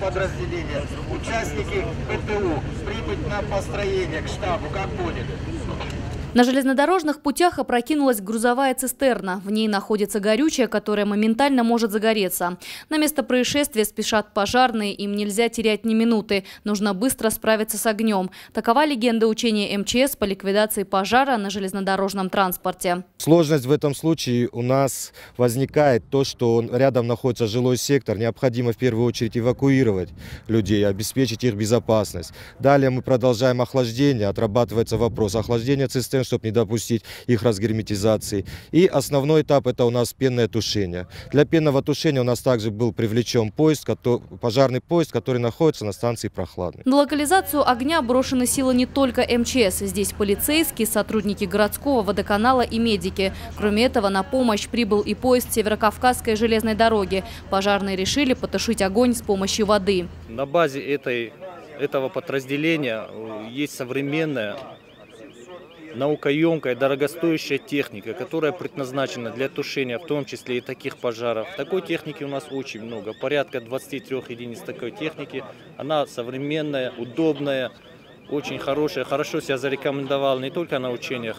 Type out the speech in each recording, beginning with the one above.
подразделения, участники ПТУ, прибыть на построение к штабу, как будет? На железнодорожных путях опрокинулась грузовая цистерна. В ней находится горючее, которое моментально может загореться. На место происшествия спешат пожарные, им нельзя терять ни минуты. Нужно быстро справиться с огнем. Такова легенда учения МЧС по ликвидации пожара на железнодорожном транспорте. Сложность в этом случае у нас возникает то, что рядом находится жилой сектор. Необходимо в первую очередь эвакуировать людей, обеспечить их безопасность. Далее мы продолжаем охлаждение. Отрабатывается вопрос охлаждения цистерн, чтобы не допустить их разгерметизации. И основной этап – это у нас пенное тушение. Для пенного тушения у нас также был привлечен пожарный поезд, который находится на станции Прохладной. На локализацию огня брошены силы не только МЧС. Здесь полицейские, сотрудники городского водоканала и медики. Кроме этого, на помощь прибыл и поезд Северокавказской железной дороги. Пожарные решили потушить огонь с помощью воды. На базе этого подразделения есть современная, наукоемкая, дорогостоящая техника, которая предназначена для тушения, в том числе и таких пожаров. Такой техники у нас очень много, порядка 23 единиц такой техники. Она современная, удобная, очень хорошая, хорошо себя зарекомендовала не только на учениях,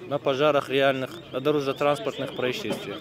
на пожарах реальных, на дорожно-транспортных происшествиях.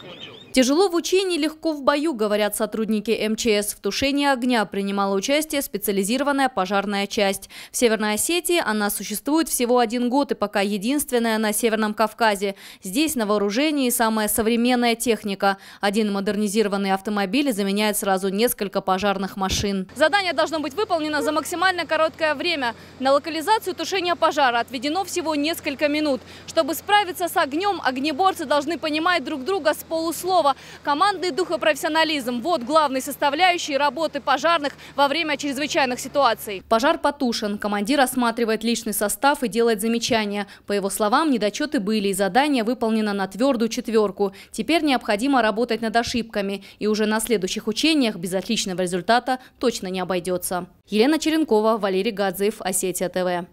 Тяжело в учении, легко в бою, говорят сотрудники МЧС. В тушении огня принимала участие специализированная пожарная часть. В Северной Осетии она существует всего 1 год и пока единственная на Северном Кавказе. Здесь на вооружении самая современная техника. Один модернизированный автомобиль заменяет сразу несколько пожарных машин. Задание должно быть выполнено за максимально короткое время. На локализацию тушения пожара отведено всего несколько минут. Чтобы справиться с огнем, огнеборцы должны понимать друг друга с полуслова. Командный дух и профессионализм – вот главные составляющие работы пожарных во время чрезвычайных ситуаций. Пожар потушен. Командир осматривает личный состав и делает замечания. По его словам, недочеты были, и задание выполнено на твердую 4. Теперь необходимо работать над ошибками. И уже на следующих учениях без отличного результата точно не обойдется. Елена Черенкова, Валерий Гадзиев, Осетия ТВ.